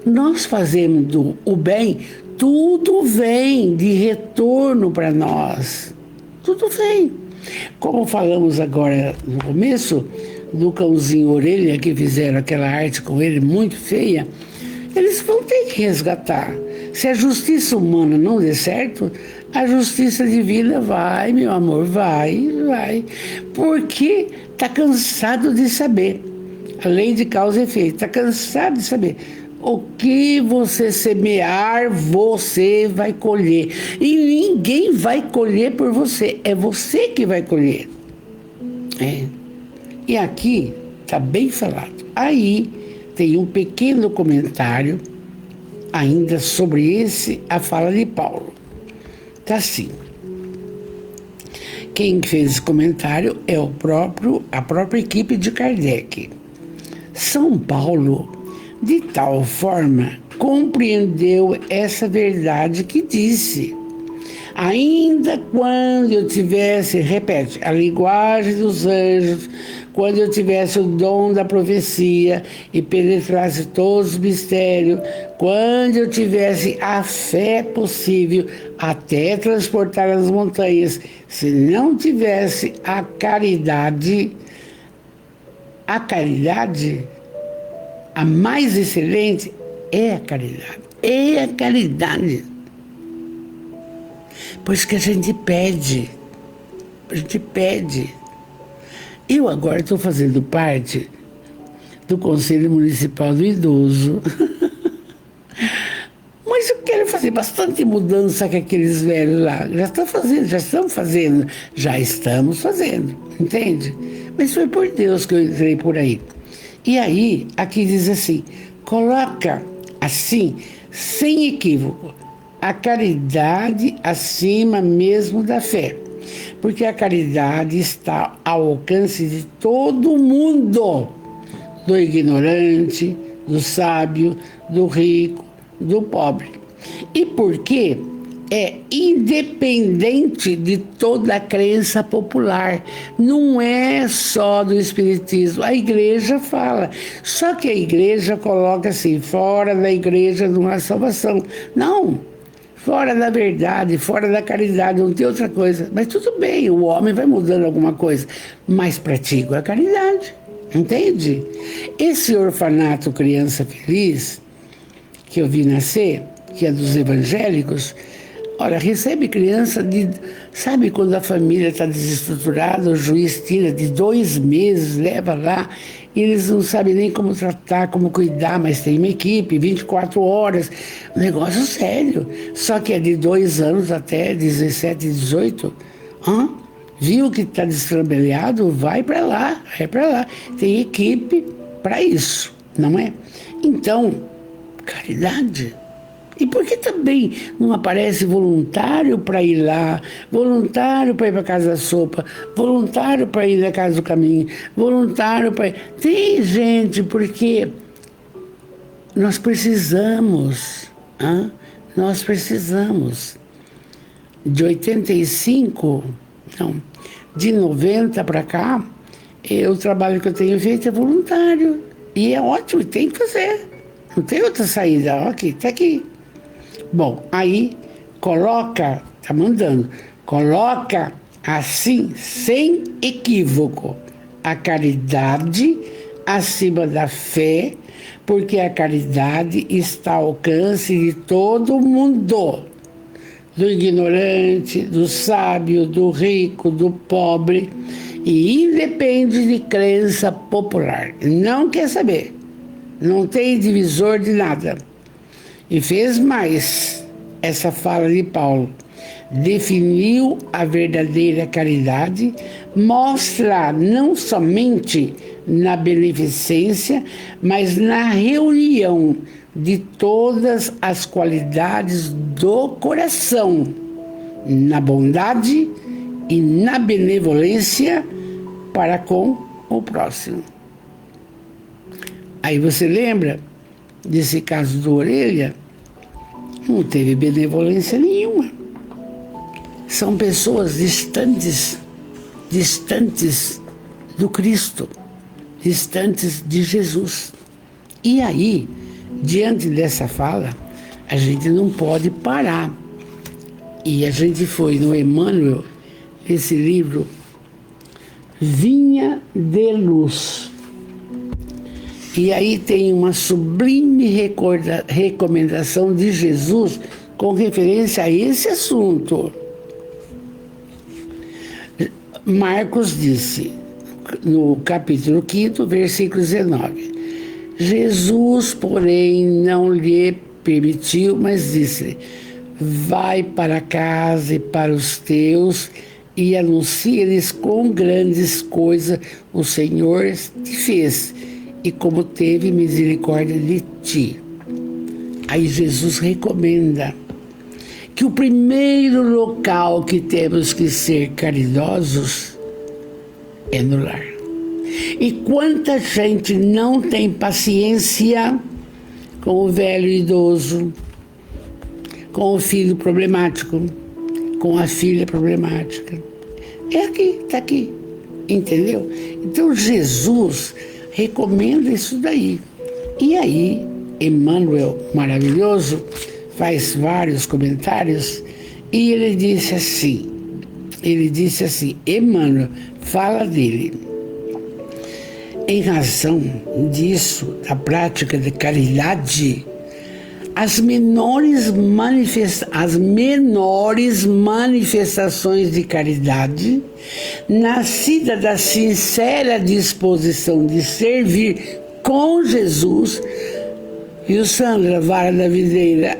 [SPEAKER 1] nós fazendo o bem, tudo vem de retorno para nós. Tudo vem. Como falamos agora no começo, do cãozinho orelha, que fizeram aquela arte com ele muito feia, eles vão ter que resgatar. Se a justiça humana não der certo, a justiça divina vai, meu amor, vai. Porque está cansado de saber. A lei de causa e efeito. Está cansado de saber. O que você semear, você vai colher. E ninguém vai colher por você. É você que vai colher. E aqui está bem falado. Aí tem um pequeno comentário ainda sobre a fala de Paulo. Está assim. Quem fez esse comentário é a própria equipe de Kardec. São Paulo, de tal forma, compreendeu essa verdade que disse: ainda quando eu tivesse, repete, a linguagem dos anjos, quando eu tivesse o dom da profecia e penetrasse todos os mistérios, quando eu tivesse a fé possível até transportar as montanhas, se não tivesse a caridade, a mais excelente é a caridade. É a caridade. Por isso que a gente pede. Eu agora estou fazendo parte do Conselho Municipal do Idoso. Mas eu quero fazer bastante mudança com aqueles velhos lá. Já estamos fazendo, entende? Mas foi por Deus que eu entrei por aí. E aí, aqui diz assim, coloca assim, sem equívoco, a caridade acima mesmo da fé. Porque a caridade está ao alcance de todo mundo, do ignorante, do sábio, do rico, do pobre. E porque é independente de toda a crença popular, não é só do espiritismo. A igreja fala, só que a igreja coloca assim, fora da igreja não há salvação. Não, fora da verdade, fora da caridade, não tem outra coisa. Mas tudo bem, o homem vai mudando alguma coisa, mas pratica a caridade, entende? Esse orfanato Criança Feliz, que eu vi nascer, que é dos evangélicos, olha, recebe criança sabe quando a família está desestruturada, o juiz tira de 2 meses, leva lá, e eles não sabem nem como tratar, como cuidar, mas tem uma equipe, 24 horas, um negócio sério. Só que é de 2 anos até 17, 18. Viu que está destrambelhado? Vai para lá. Tem equipe para isso, não é? Então, caridade. E por que também não aparece voluntário para ir lá, voluntário para ir para a Casa da Sopa, voluntário para ir na Casa do Caminho, voluntário para ir... Tem, gente, porque nós precisamos, nós precisamos. De 85, não, de 90 para cá, o trabalho que eu tenho feito é voluntário. E é ótimo, tem que fazer. Não tem outra saída. Ok, tá aqui. Bom, aí coloca, tá mandando, coloca assim, sem equívoco, a caridade acima da fé, porque a caridade está ao alcance de todo mundo, do ignorante, do sábio, do rico, do pobre, e independe de crença popular. Não quer saber, não tem divisor de nada. E fez mais, essa fala de Paulo, definiu a verdadeira caridade, mostra não somente na beneficência, mas na reunião de todas as qualidades do coração, na bondade e na benevolência para com o próximo. Aí você lembra desse caso do Orelha? Não teve benevolência nenhuma. São pessoas distantes do Cristo, distantes de Jesus. E aí, diante dessa fala, a gente não pode parar. E a gente foi no Emmanuel, esse livro, Vinha de Luz. E aí tem uma sublime recomendação de Jesus com referência a esse assunto. Marcos disse, no capítulo 5, versículo 19, Jesus, porém, não lhe permitiu, mas disse, vai para casa e para os teus e anuncia-lhes com grandes coisas o Senhor te fez e como teve misericórdia de ti. Aí Jesus recomenda que o primeiro local que temos que ser caridosos é no lar. E quanta gente não tem paciência com o velho idoso, com o filho problemático, com a filha problemática. É aqui, está aqui, entendeu? Então Jesus recomenda isso daí. E aí, Emmanuel, maravilhoso, faz vários comentários e ele disse assim, Emmanuel fala dele. Em razão disso, da prática de caridade, as menores manifestações de caridade, nascida da sincera disposição de servir com Jesus, e o Sandra, vara da videira,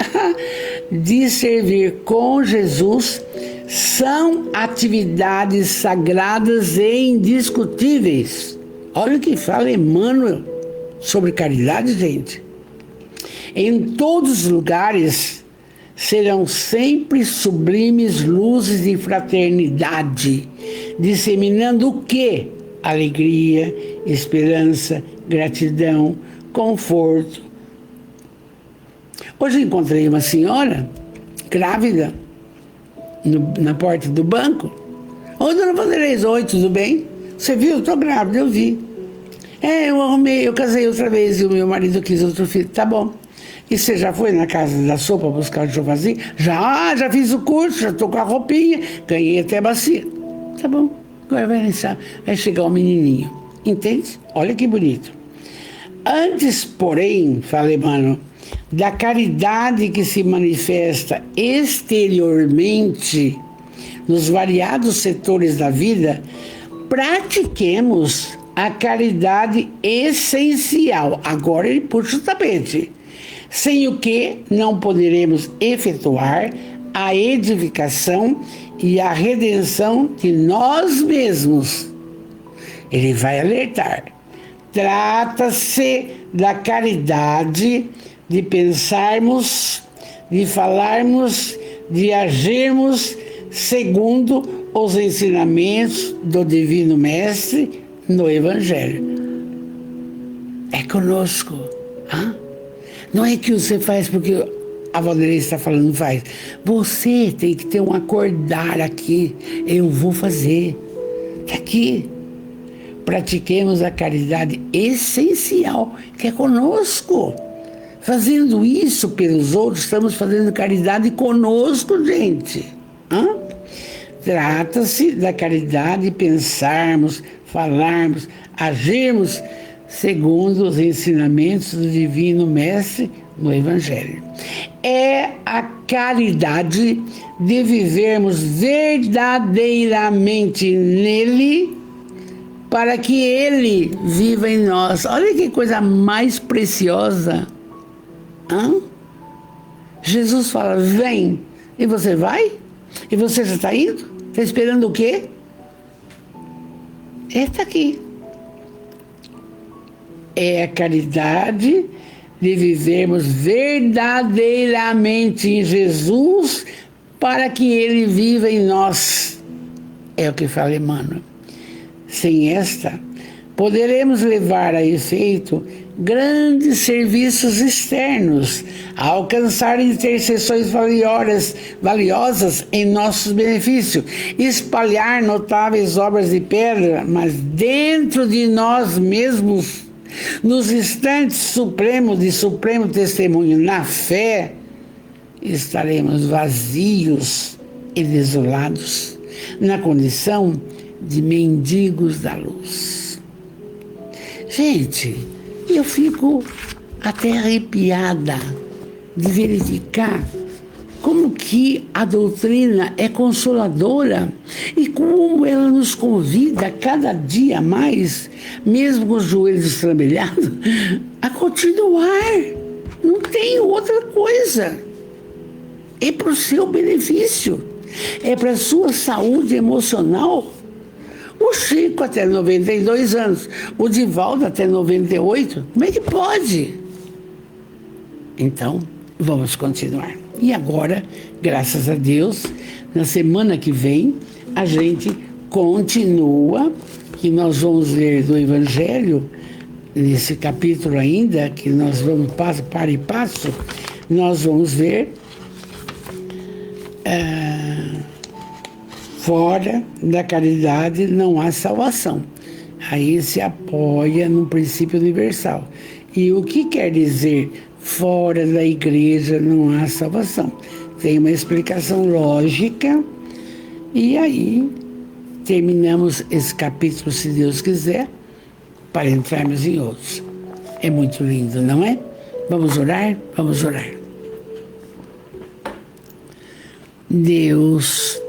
[SPEAKER 1] de servir com Jesus, são atividades sagradas e indiscutíveis. Olha o que fala Emmanuel sobre caridade, gente. Em todos os lugares serão sempre sublimes luzes de fraternidade, disseminando o quê? Alegria, esperança, gratidão, conforto. Hoje encontrei uma senhora grávida na porta do banco. Ô, dona Vanderlei, oi, tudo bem? Você viu? Estou grávida, eu vi. Eu casei outra vez e o meu marido quis outro filho. Tá bom. E você já foi na Casa da Sopa buscar o chofazinho? Já fiz o curso, já estou com a roupinha, ganhei até bacia. Tá bom, agora vai chegar o menininho. Entende? Olha que bonito. Antes, porém, fala Emmanuel, da caridade que se manifesta exteriormente nos variados setores da vida, pratiquemos a caridade essencial. Agora ele puxa o tapete. Sem o que não poderemos efetuar a edificação e a redenção de nós mesmos. Ele vai alertar. Trata-se da caridade de pensarmos, de falarmos, de agirmos segundo os ensinamentos do Divino Mestre no Evangelho. É conosco. Hein? Não é que você faz porque a Vanderlei está falando, faz. Você tem que ter um acordar aqui. Eu vou fazer. Está aqui. Pratiquemos a caridade essencial, que é conosco. Fazendo isso pelos outros, estamos fazendo caridade conosco, gente. Hã? Trata-se da caridade de pensarmos, falarmos, agirmos segundo os ensinamentos do Divino Mestre no Evangelho. É a caridade de vivermos verdadeiramente nele, para que ele viva em nós. Olha que coisa mais preciosa. Hã? Jesus fala, vem, e você vai? E você já está indo? Está esperando o quê? Ele está aqui. É a caridade de vivermos verdadeiramente em Jesus para que ele viva em nós. É o que fala Emmanuel. Sem esta, poderemos levar a efeito grandes serviços externos, a alcançar intercessões valiosas em nossos benefícios, espalhar notáveis obras de pedra, mas dentro de nós mesmos, nos instantes supremos de supremo testemunho na fé, estaremos vazios e desolados, na condição de mendigos da luz. Gente, eu fico até arrepiada de verificar como que a doutrina é consoladora e como ela nos convida cada dia mais, mesmo com os joelhos estrambelhados, a continuar. Não tem outra coisa. É para o seu benefício, é para a sua saúde emocional. O Chico até 92 anos, o Divaldo até 98, como é que pode? Então, vamos continuar. E agora, graças a Deus, na semana que vem, a gente continua, que nós vamos ler do Evangelho, nesse capítulo ainda, que nós vamos passo para passo, nós vamos ver fora da caridade não há salvação. Aí se apoia no princípio universal. E o que quer dizer fora da igreja não há salvação? Tem uma explicação lógica e aí terminamos esse capítulo, se Deus quiser, para entrarmos em outros. É muito lindo, não é? Vamos orar? Vamos orar. Deus,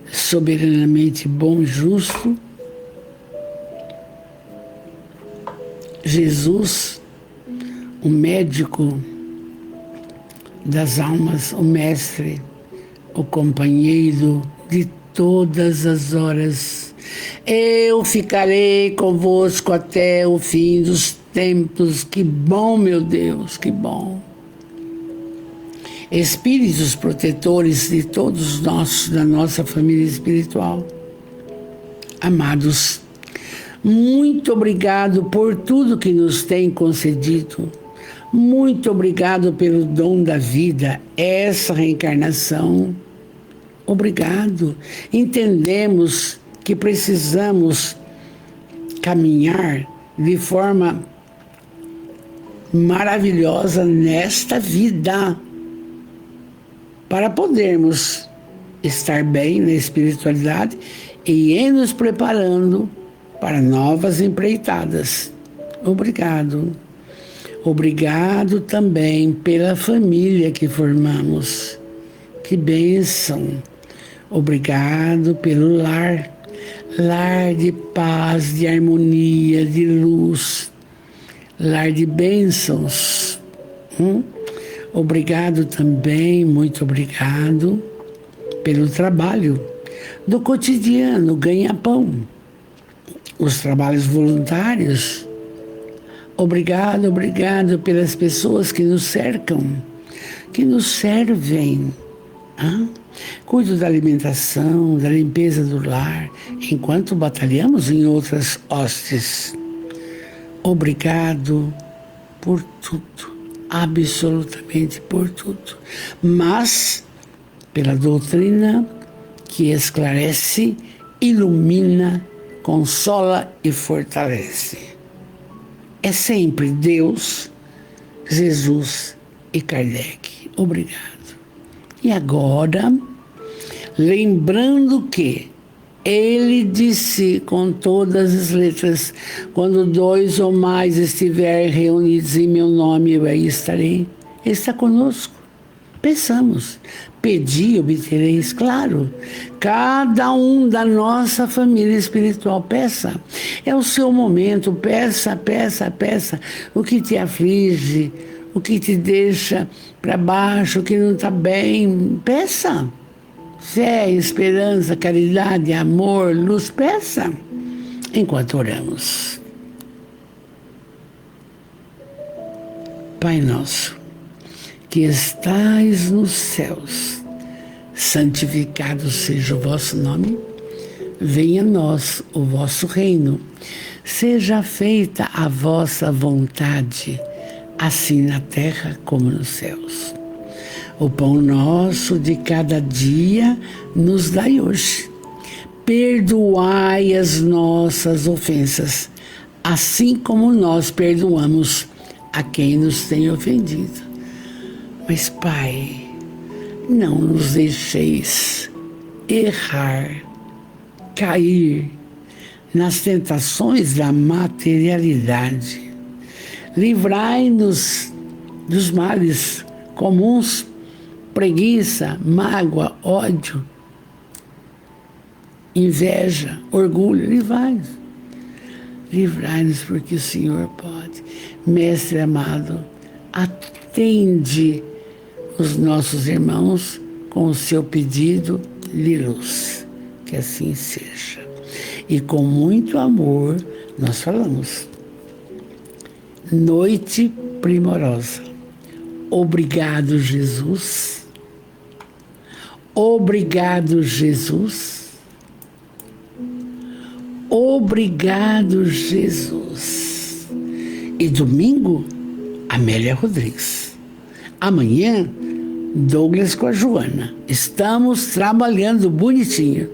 [SPEAKER 1] soberanamente bom e justo, Jesus, o médico das almas, o mestre, o companheiro de todas as horas. Eu ficarei convosco até o fim dos tempos. Que bom, meu Deus, que bom. Espíritos protetores de todos nós, da nossa família espiritual. Amados, muito obrigado por tudo que nos tem concedido. Muito obrigado pelo dom da vida, essa reencarnação. Obrigado. Entendemos que precisamos caminhar de forma maravilhosa nesta vida para podermos estar bem na espiritualidade e ir nos preparando para novas empreitadas. Obrigado. Obrigado também pela família que formamos. Que bênção. Obrigado pelo lar. Lar de paz, de harmonia, de luz. Lar de bênçãos. Obrigado também, muito obrigado pelo trabalho do cotidiano, ganha-pão. os trabalhos voluntários. Obrigado, obrigado pelas pessoas que nos cercam, que nos servem. Cuido da alimentação, da limpeza do lar, enquanto batalhamos em outras hostes. Obrigado por tudo, absolutamente por tudo. Mas pela doutrina que esclarece, ilumina, consola e fortalece. É sempre Deus, Jesus e Kardec. Obrigado. E agora, lembrando que ele disse com todas as letras, quando 2 ou mais estiverem reunidos em meu nome, eu aí estarei. Ele está conosco. Peçamos. Pedi, obtereis, claro. Cada um da nossa família espiritual, peça. É o seu momento, peça, peça, peça. O que te aflige, o que te deixa para baixo, o que não está bem, peça. Fé, esperança, caridade, amor, luz, peça. Enquanto oramos. Pai nosso, que estais nos céus, santificado seja o vosso nome, venha a nós o vosso reino, seja feita a vossa vontade, assim na terra como nos céus. O pão nosso de cada dia nos dai hoje. Perdoai as nossas ofensas, assim como nós perdoamos a quem nos tem ofendido. Mas, Pai, não nos deixeis errar, cair nas tentações da materialidade. Livrai-nos dos males comuns, preguiça, mágoa, ódio, inveja, orgulho. Livrai-nos. Livrai-nos porque o Senhor pode. Mestre amado, atende os nossos irmãos com o seu pedido de luz. Que assim seja. E com muito amor nós falamos. Noite primorosa. Obrigado, Jesus. Obrigado, Jesus. Obrigado, Jesus. E domingo, Amélia Rodrigues. Amanhã, Douglas com a Joana. Estamos trabalhando bonitinho.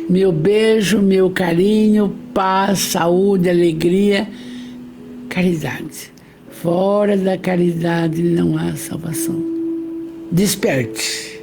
[SPEAKER 1] Meu beijo, meu carinho, paz, saúde, alegria, caridade. Fora da caridade não há salvação. Desperte.